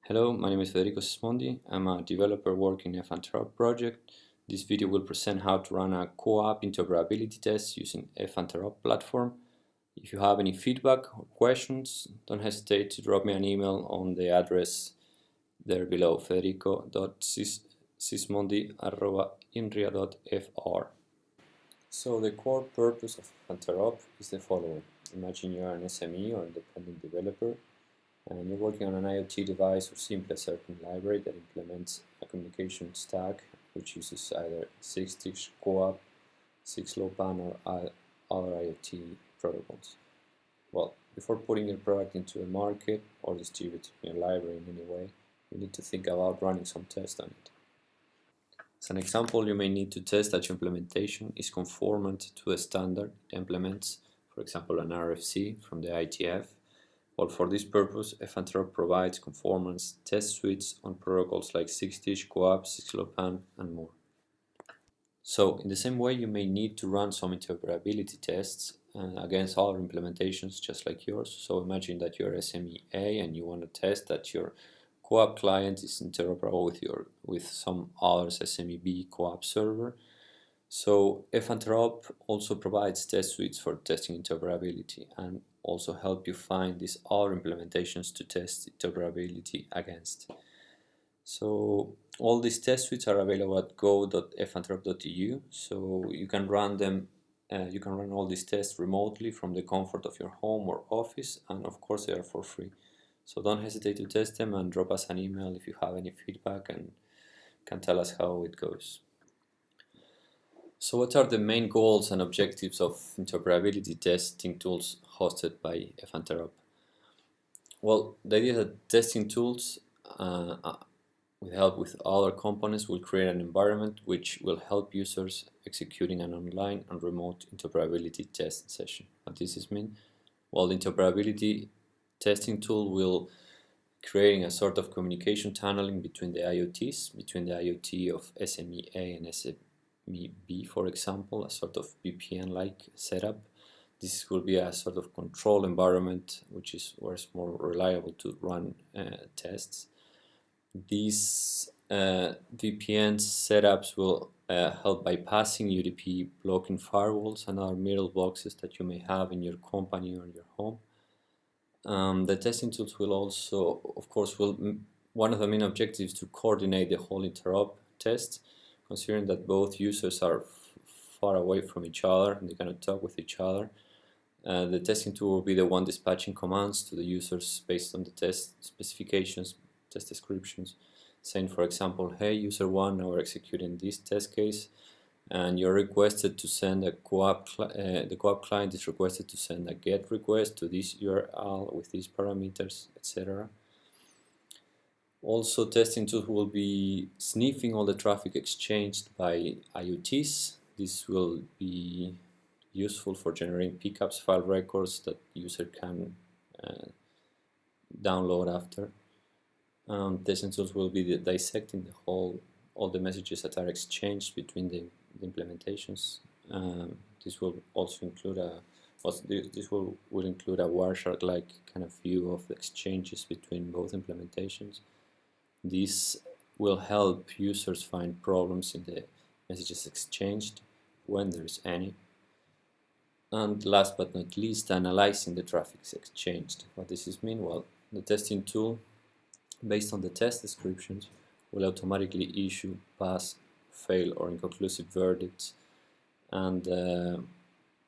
Hello, my name is Federico Sismondi. I'm a developer working in F-Interop project. This video will present how to run a CoAP interoperability test using F-Interop platform. If you have any feedback or questions, don't hesitate to drop me an email on the address there below, federico.sismondi@inria.fr. So the core purpose of F-Interop is the following. Imagine you are an SME or independent developer and you're working on an IoT device or simply a certain library that implements a communication stack which uses either 6-dish CoAP, 6LoWPAN or other IoT protocols. Well, before putting your product into the market or distributing your library in any way, you need to think about running some tests on it. As an example, you may need to test that your implementation is conformant to a standard it implements, for example an RFC from the IETF. Well, for this purpose, F-Interop provides conformance test suites on protocols like 6-dish, CoAP, 6LoWPAN, and more. So, in the same way, you may need to run some interoperability tests against other implementations just like yours. So, imagine that you're SME A and you want to test that your CoAP client is interoperable with some others SME B CoAP server. So F-Interop also provides test suites for testing interoperability and also help you find these other implementations to test interoperability against. So all these test suites are available at go.finterop.eu, so you can run them. You can run all these tests remotely from the comfort of your home or office, and of course they are for free. So don't hesitate to test them and drop us an email if you have any feedback and can tell us how it goes. So what are the main goals and objectives of interoperability testing tools hosted by F-Interop? Well, the idea that testing tools with help with other components will create an environment which will help users executing an online and remote interoperability test session. What does this mean? Well, the interoperability testing tool will creating a sort of communication tunneling between the IoTs, between the IoT of SME A and SME B, for example, a sort of VPN-like setup. This will be a sort of control environment, which is where it's more reliable to run tests. These VPN setups will help bypassing UDP blocking firewalls and other middle boxes that you may have in your company or your home. The testing tools will also, of course, one of the main objectives is to coordinate the whole interop test, considering that both users are far away from each other and they cannot talk with each other. The testing tool will be the one dispatching commands to the users based on the test specifications, test descriptions, saying, for example, hey, user 1, now we're executing this test case, and you're requested to send a CoAP, the CoAP client is requested to send a GET request to this URL with these parameters, etc. Also, testing tools will be sniffing all the traffic exchanged by IoTs. This will be useful for generating pickups file records that the user can download after. Testing tools will be dissecting all the messages that are exchanged between the implementations. This will also include will include a Wireshark-like kind of view of the exchanges between both implementations. This will help users find problems in the messages exchanged when there is any. And last but not least, analyzing the traffic exchanged. What does this mean? Well, the testing tool, based on the test descriptions, will automatically issue pass, fail, or inconclusive verdicts, and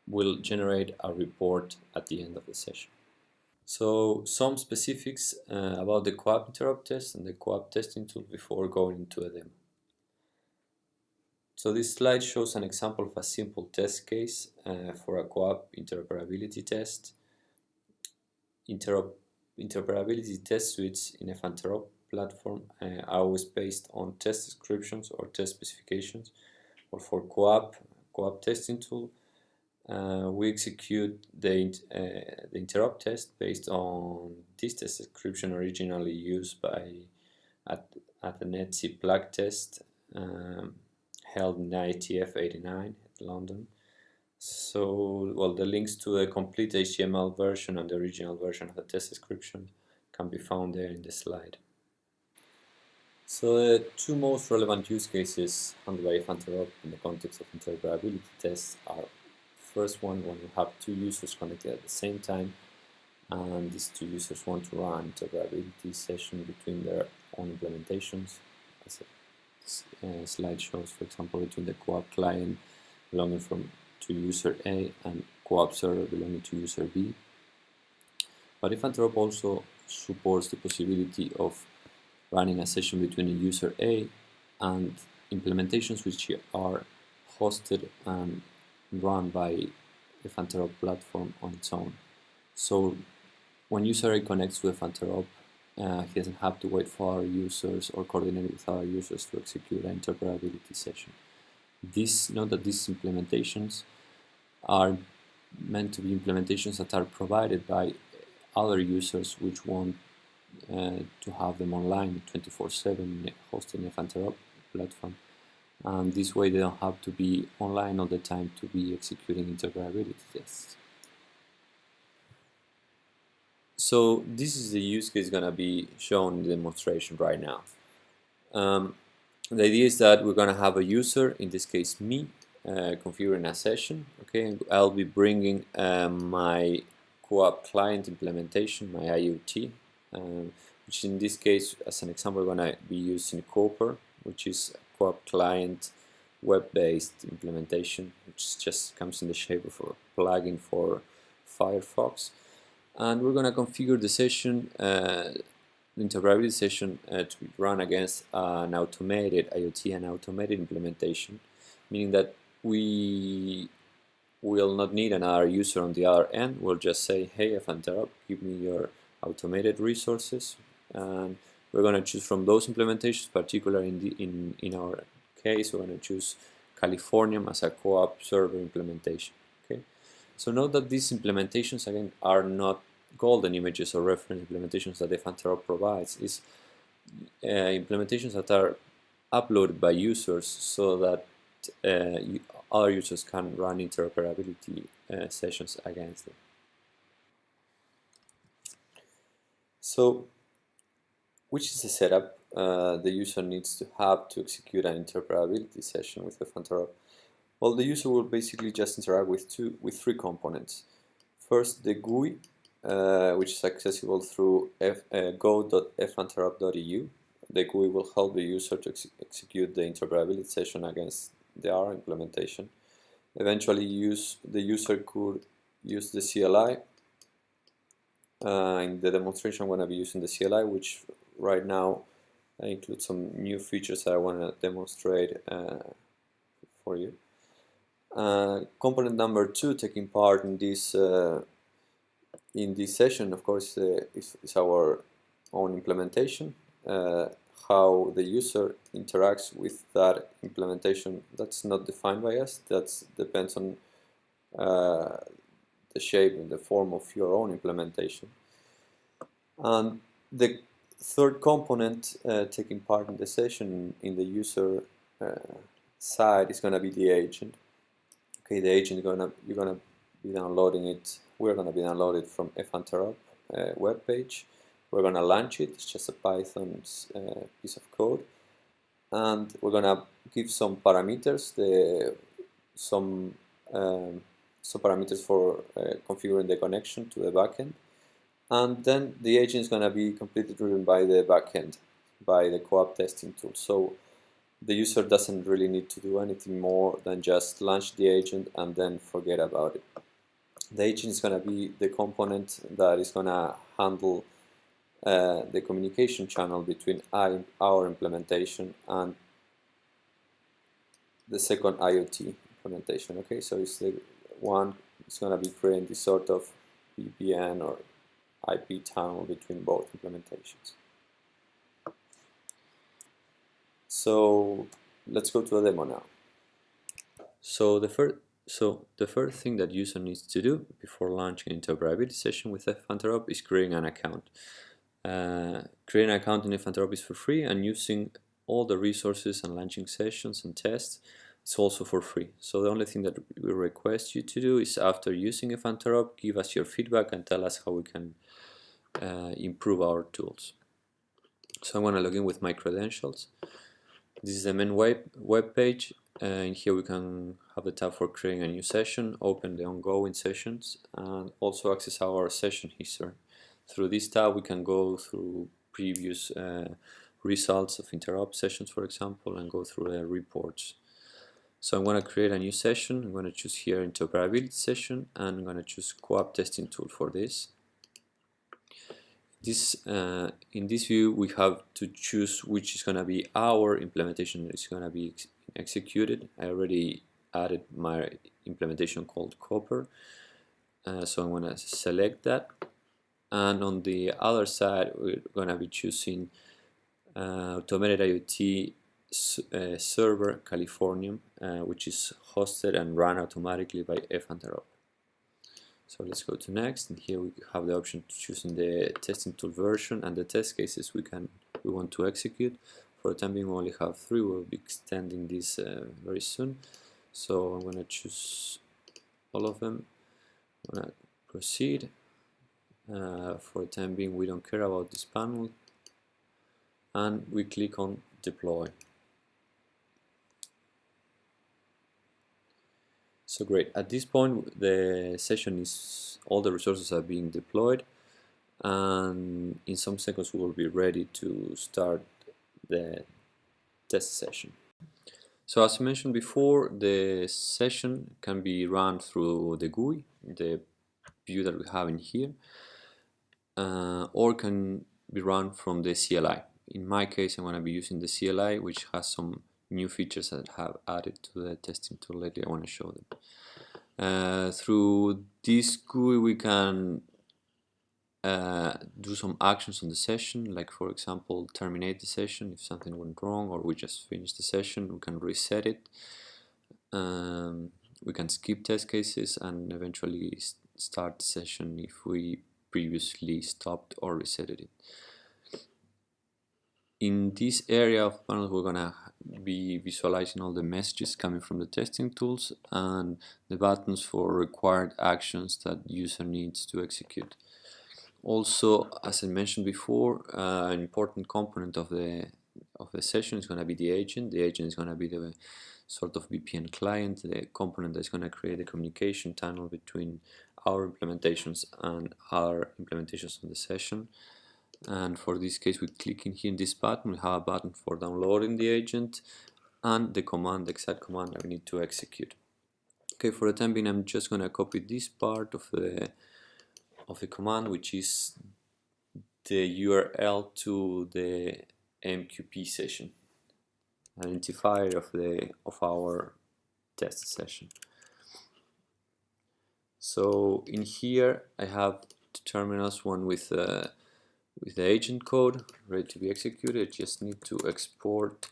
will generate a report at the end of the session. So some specifics about the CoAP interop test and the CoAP testing tool before going into a demo. So this slide shows an example of a simple test case for a CoAP interoperability test. Interoperability test suites in F-Interop platform are always based on test descriptions or test specifications. Or for CoAP testing tool, we execute the interop test based on this test description originally used at the NetC plug test held in IETF 89 at London. So, well, the links to the complete HTML version and the original version of the test description can be found there in the slide. So the two most relevant use cases handled by F-Interop in the context of interoperability tests are first one when you have two users connected at the same time and these two users want to run interoperability session between their own implementations, as a slide shows, for example, between the CoAP client belonging to user A and CoAP server belonging to user B. But F-Interop also supports the possibility of running a session between a user A and implementations which are hosted and run by F-Interop platform on its own. So when user A connects to F-Interop, he doesn't have to wait for other users or coordinate with other users to execute an interoperability session. Note that these implementations are meant to be implementations that are provided by other users which want to have them online 24/7 hosting F-Interop platform, and this way they don't have to be online all the time to be executing interoperability tests. So this is the use case going to be shown in the demonstration right now. The idea is that we're going to have a user, in this case me, configuring a session. Okay, I'll be bringing my CoAP client implementation, my IoT, which in this case, as an example, we're going to be using CoAP, which is a CoAP client web-based implementation, which just comes in the shape of a plugin for Firefox. And we're going to configure the session, the interoperability session, to be run against an automated IoT and automated implementation, meaning that we will not need another user on the other end. We'll just say, hey, F-Interop, give me your automated resources, and we're going to choose from those implementations. Particularly in our case, we're going to choose Californium as a CoAP server implementation. Okay, so note that these implementations again are not golden images or reference implementations that F-Interop provides. Is implementations that are uploaded by users so that other users can run interoperability sessions against them. So, which is the setup the user needs to have to execute an interoperability session with F-Interop? Well, the user will basically just interact with three components. First, the GUI, which is accessible through go.finterop.eu. The GUI will help the user to execute the interoperability session against the R implementation. Eventually, the user could use the CLI. In the demonstration, I'm going to be using the CLI, which right now includes some new features that I want to demonstrate for you. Component number 2 taking part in this session, of course, is our own implementation. How the user interacts with that implementation, that's not defined by us. That depends on the shape and the form of your own implementation. And the third component taking part in the session in the user side is going to be the agent. Okay, the agent you're gonna be downloading it. We're gonna be downloading it from F-Interop web page. We're gonna launch it. It's just a Python piece of code, and we're gonna give some parameters. Some parameters for configuring the connection to the backend, and then the agent is gonna be completely driven by the backend, by the CoAP testing tool. So the user doesn't really need to do anything more than just launch the agent and then forget about it. The agent is going to be the component that is going to handle the communication channel between our implementation and the second IoT implementation. Okay, so it's the one is going to be creating this sort of VPN or IP tunnel between both implementations. So let's go to a demo now. So the first thing that user needs to do before launching an interoperability session with F-Interop is creating an account. Creating an account in F-Interop is for free, and using all the resources and launching sessions and tests is also for free. So the only thing that we request you to do is, after using F-Interop, give us your feedback and tell us how we can improve our tools. So I'm going to log in with my credentials. This is the main web page, and here we can have a tab for creating a new session, open the ongoing sessions, and also access our session history. Through this tab we can go through previous results of interop sessions, for example, and go through the reports. So I'm going to create a new session. I'm going to choose here interoperability session, and I'm going to choose CoAP testing tool for this. In this view we have to choose which is going to be our implementation that is going to be executed. I already added my implementation called CoAP, so I'm going to select that, and on the other side we're going to be choosing automated IoT server Californium, which is hosted and run automatically by F-Interop. So let's go to next, and here we have the option to choosing the testing tool version and the test cases we want to execute. For the time being we only have 3. We'll be extending this very soon. So I'm going to choose all of them. I'm going to proceed. For the time being we don't care about this panel, and we click on deploy. So great, at this point the session is, all the resources are being deployed, and in some seconds we will be ready to start the test session. So as I mentioned before, the session can be run through the GUI, the view that we have in here, or can be run from the CLI. In my case I'm going to be using the CLI, which has some new features that I have added to the testing tool lately. I want to show them. Through this GUI we can do some actions on the session, like for example terminate the session if something went wrong, or we just finished the session. We can reset it, we can skip test cases, and eventually start the session if we previously stopped or resetted it. In this area of panels we're gonna be visualizing all the messages coming from the testing tools and the buttons for required actions that user needs to execute. Also, as I mentioned before, an important component of the session is going to be the agent. The agent is going to be the sort of VPN client, the component that's going to create the communication channel between our implementations and other implementations of the session. And for this case, we click in here in this button. We have a button for downloading the agent and the command, the exact command that we need to execute. Okay, for the time being, I'm just going to copy this part of the command, which is the URL to the MQP session, identifier of our test session. So in here I have two terminals, one with the agent code ready to be executed. I just need to export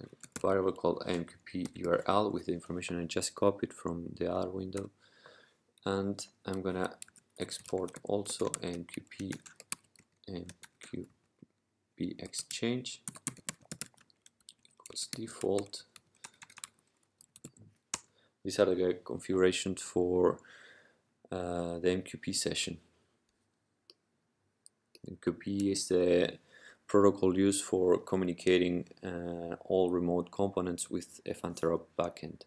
a variable called MQP URL with the information I just copied from the other window, and I'm gonna export also MQP exchange equals default. These are the configurations for the MQP session. MQP is the protocol used for communicating all remote components with F-Interop backend.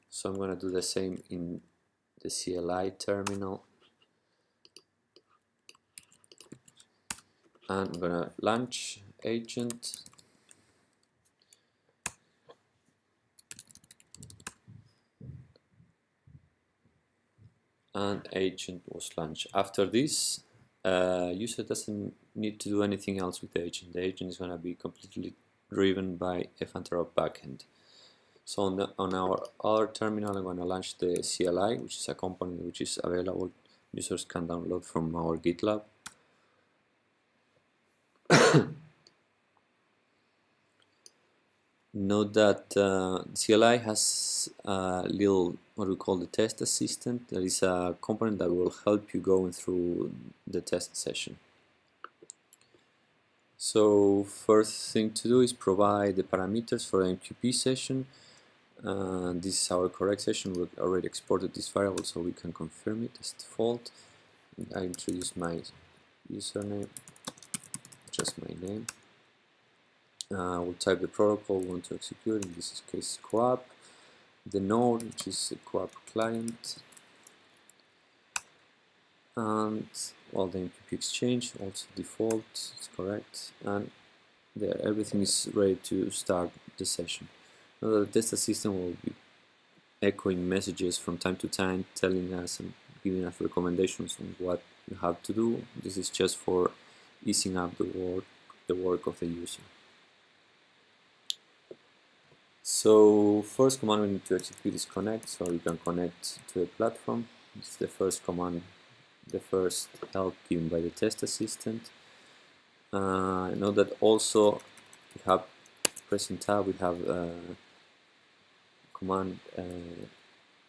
So I'm going to do the same in the CLI terminal, and I'm going to launch agent, and agent was launched. After this, user doesn't need to do anything else with the agent. The agent is going to be completely driven by F-Interop backend. So on our other terminal, I'm going to launch the CLI, which is a component which is available. Users can download from our GitLab. Note that CLI has a little, what we call the test assistant. That is a component that will help you going through the test session. So first thing to do is provide the parameters for the MQP session. This is our correct session. We already exported this variable, so we can confirm it as default. I introduce my username, just my name. We'll type the protocol we want to execute, in this case CoAP, the node, which is a CoAP client, and well, the MQP exchange, also default, it's correct, and there, everything is ready to start the session. Now the test assistant will be echoing messages from time to time, telling us and giving us recommendations on what we have to do. This is just for easing up the work of the user. So first command we need to execute is connect, so you can connect to a platform. It's the first command, the first help given by the test assistant. Note that also we have, pressing tab, we have command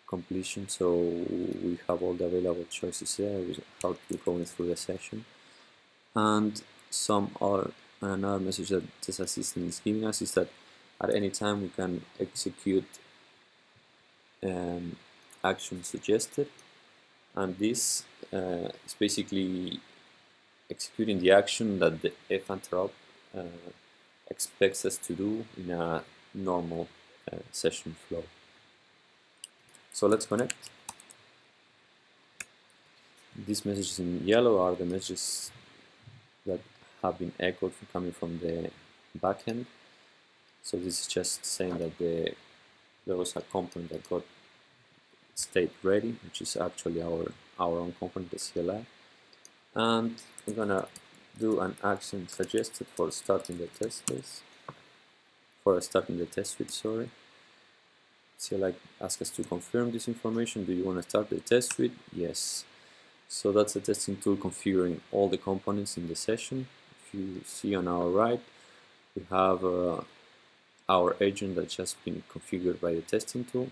completion, so we have all the available choices there, how to going through the session. And another message that this assistant is giving us is that at any time we can execute action suggested, and this is basically executing the action that the F-Interop expects us to do in a normal session flow. So let's connect. These messages in yellow are the messages that have been echoed coming from the backend. So this is just saying that there was a component that got state ready, which is actually our own component, the CLI. And we're gonna do an action suggested for starting the test case, for starting the test suite, sorry. CLI asks us to confirm this information. Do you want to start the test suite? Yes. So that's the testing tool configuring all the components in the session. If you see on our right, we have our agent that's just been configured by the testing tool.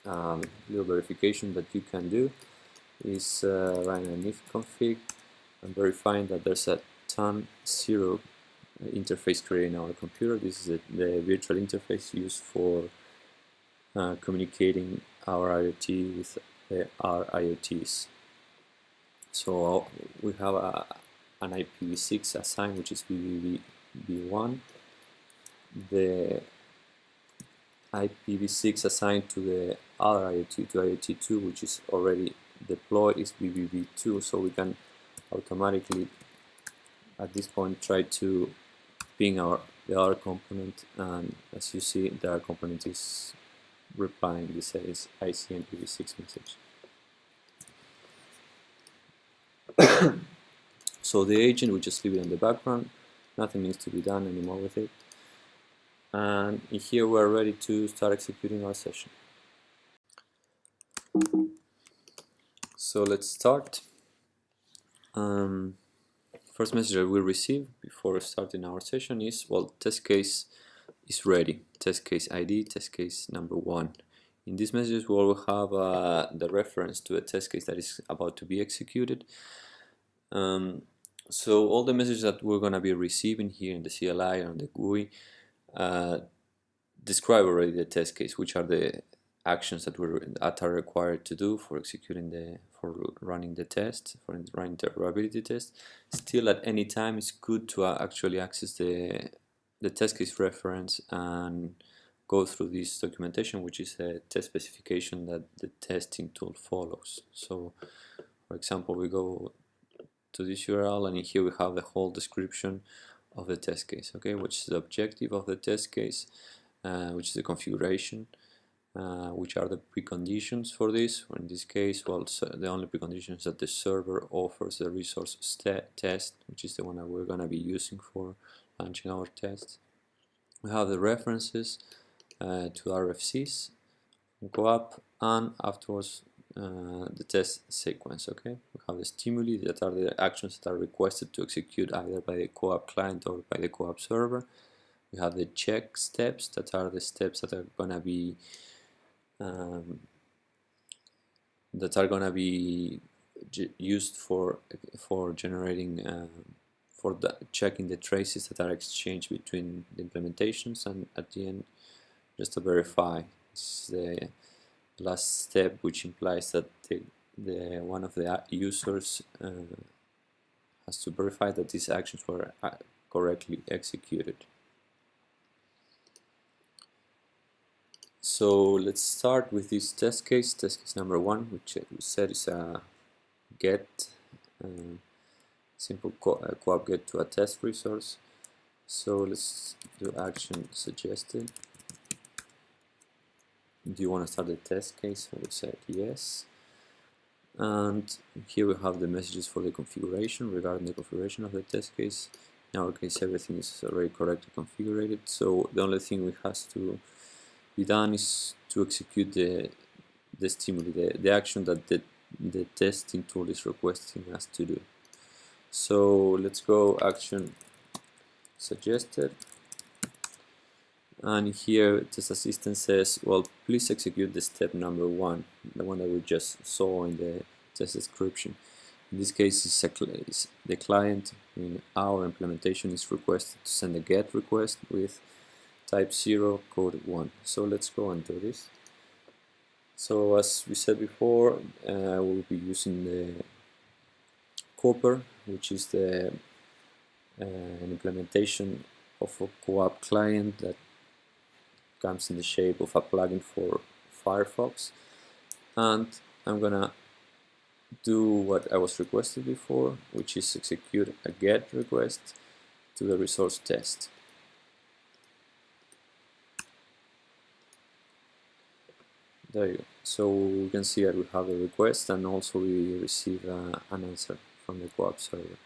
Little verification that you can do is running an if config and verifying that there's a TAN0 interface created in our computer. This is the virtual interface used for communicating our IoT with our IoTs. So we have an IPv6 assigned, which is BBB1. The IPv6 assigned to the other IoT, to IoT2, which is already deployed, is BBB2. So we can automatically, at this point, try to ping the other component, and as you see, the other component is replying. This says ICMPv6 message. So the agent, we just leave it in the background. Nothing needs to be done anymore with it. And in here we're ready to start executing our session. So let's start. First message that we receive before starting our session is, well, test case is ready. Test case ID, test case number 1. In these messages we will have the reference to a test case that is about to be executed. So all the messages that we're going to be receiving here in the CLI and the GUI describe already the test case, which are the actions that are required to do for running the test, for running the interoperability test. Still, at any time, it's good to actually access the test case reference and go through this documentation, which is a test specification that the testing tool follows. So, for example, we go to this URL, and in here we have the whole description of the test case, okay, which is the objective of the test case, which is the configuration, which are the preconditions for this. In this case, well, so the only precondition is that the server offers the resource test, which is the one that we're going to be using for launching our tests. We have the references to RFCs, CoAP, and afterwards the test sequence. Okay, we have the stimuli, that are the actions that are requested to execute either by the CoAP client or by the CoAP server. We have the check steps, that are the steps that are gonna be used for generating checking the traces that are exchanged between the implementations, and at the end just to verify. This is the last step, which implies that one of the users has to verify that these actions were correctly executed. So let's start with this test case number 1, which we said is a get, simple CoAP get to a test resource. So let's do action suggested. Do you want to start the test case? So we said yes. And here we have the messages for the configuration regarding the configuration of the test case. In our case, everything is already correctly configured. So the only thing we has to be done is to execute the stimuli, the action that the testing tool is requesting us to do. So let's go action suggested, and here test assistant says, well, please execute the step number 1, the one that we just saw in the test description. In this case, is the client in our implementation is requested to send a GET request with type 0 code 1. So let's go and do this. So as we said before, we'll be using the CoAP, which is the an implementation of a CoAP client that comes in the shape of a plugin for Firefox. And I'm gonna do what I was requested before, which is execute a GET request to the resource test. There you go. So we can see that we have a request, and also we receive an answer from the CoAP server.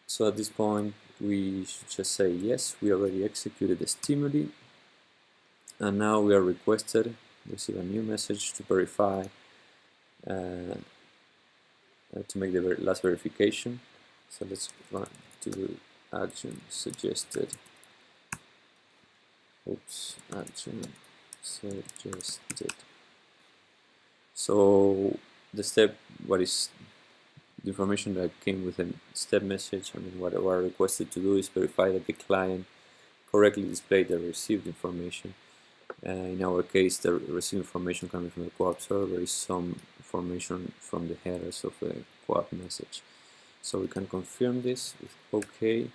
So at this point we should just say yes, we already executed the stimuli, and now we are requested to receive a new message to verify, to make the last verification. So let's run to action suggested. Action suggested. So the step, what is the information that came with a step message, I mean, what we're requested to do is verify that the client correctly displayed the received information. In our case, the received information coming from the CoAP server is some information from the headers of the CoAP message. So we can confirm this with OK.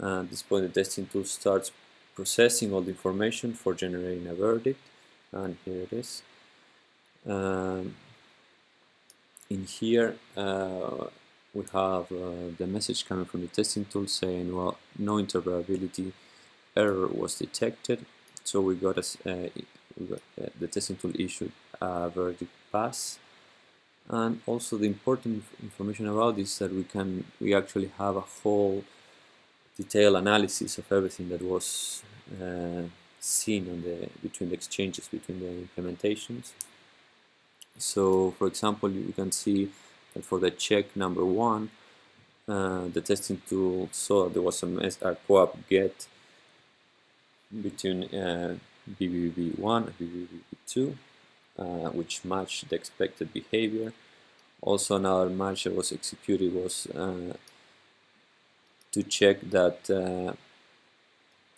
At this point, the testing tool starts processing all the information for generating a verdict, and here it is. In here we have the message coming from the testing tool saying, well, no interoperability error was detected. So we got the testing tool issued a verdict pass. And also the important information about this is that we actually have a whole detailed analysis of everything that was seen between the exchanges between the implementations. So for example, you can see that for the check number 1, the testing tool saw there was a CoAP get between BBB1 and BBB2, which matched the expected behavior. Also, another match that was executed was to check that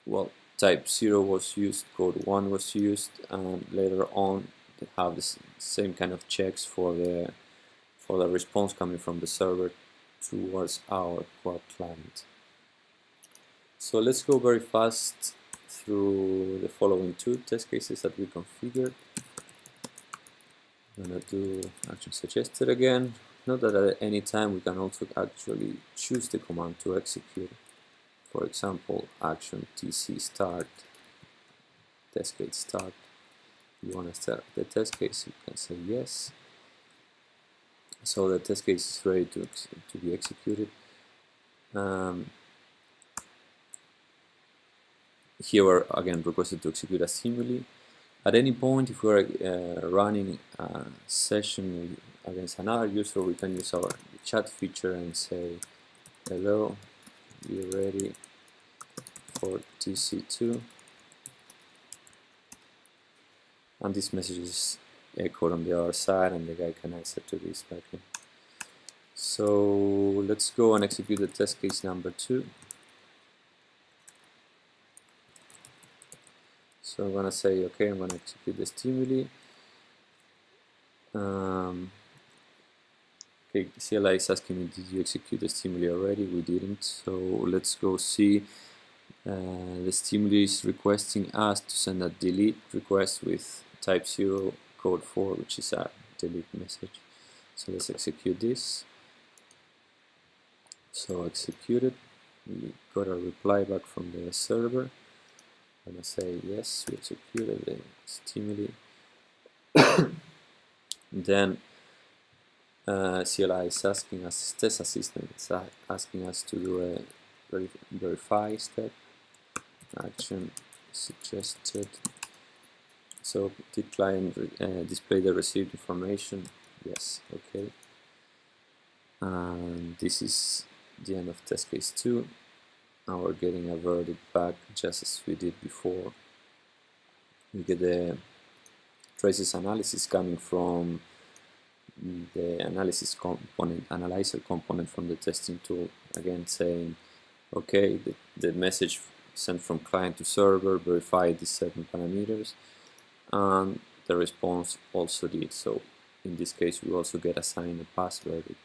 well, type 0 was used, code 1 was used, and later on they have the same kind of checks for the response coming from the server towards our CoAP client. So let's go very fast through the following 2 test cases that we configured. I'm gonna do action suggested again. Note that at any time we can also actually choose the command to execute. For example, action tc start, test case start. You want to start the test case, you can say yes. So the test case is ready to be executed. Here we're again requested to execute a stimuli. At any point, if we're running a session against another user, we can use our chat feature and say, hello, be ready for TC2. And this message is echoed on the other side, and the guy can answer to this backend. So let's go and execute the test case number 2. So I'm gonna say, okay, I'm gonna execute the stimuli. Okay, CLI is asking me, did you execute the stimuli already? We didn't. So let's go see the stimuli is requesting us to send a delete request with type 0 code 4, which is a delete message. So let's execute this. So executed, we got a reply back from the server. I'm gonna say yes, we executed the stimuli. Then CLI is asking us, test assistant is asking us to do a verify step. Action suggested. So did client display the received information? Yes, okay. And this is the end of test case 2. Now we're getting a verdict back just as we did before. We get the traces analysis coming from the analysis component, analyzer component from the testing tool, again saying, okay, the message sent from client to server verified these certain parameters, and the response also did. So in this case we also get assigned a pass verdict.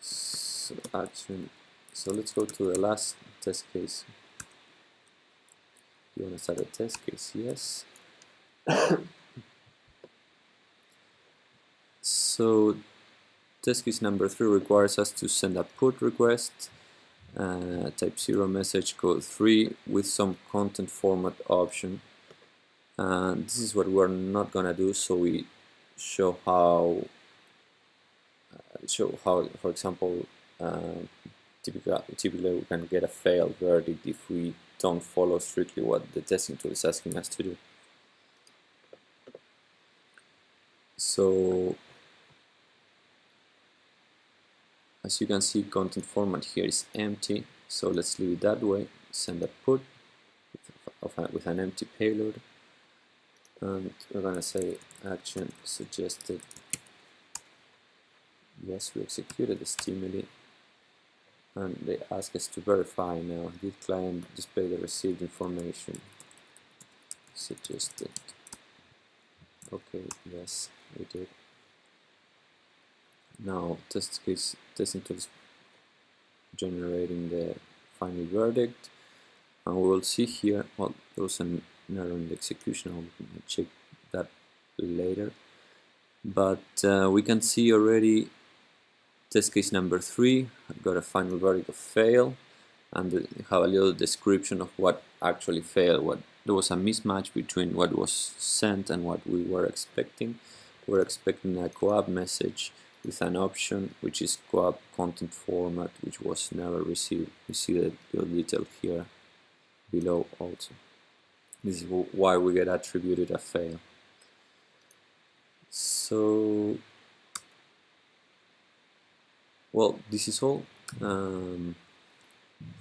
So action. So let's go to the last test case. You want to start a test case? Yes. So test case number 3 requires us to send a put request, type 0 message code 3 with some content format option. And this is what we're not gonna do, so we show how, for example, typically we can get a failed verdict if we don't follow strictly what the testing tool is asking us to do. So as you can see, content format here is empty, so let's leave it that way. Send a put with an empty payload, and we're gonna say action suggested. Yes, we executed the stimuli, and they ask us to verify now. Did client display the received information? Suggested. Okay, yes, we did. Now testing tool is generating the final verdict, and we will see here, well, there was an error in the execution. I'll check that later, but we can see already test case number 3 got a final verdict of fail, and have a little description of what actually failed. There was a mismatch between what was sent and what we were expecting. We're expecting a CoAP message with an option which is CoAP content format, which was never received. You see the little detail here below also. This is why we get attributed a fail. So, well, this is all.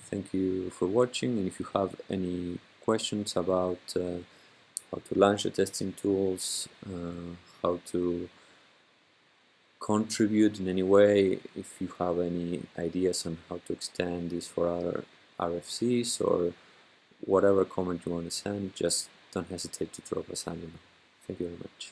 Thank you for watching, and if you have any questions about how to launch the testing tools, how to contribute in any way, if you have any ideas on how to extend this for other RFCs, or whatever comment you want to send, just don't hesitate to drop us an email. Thank you very much.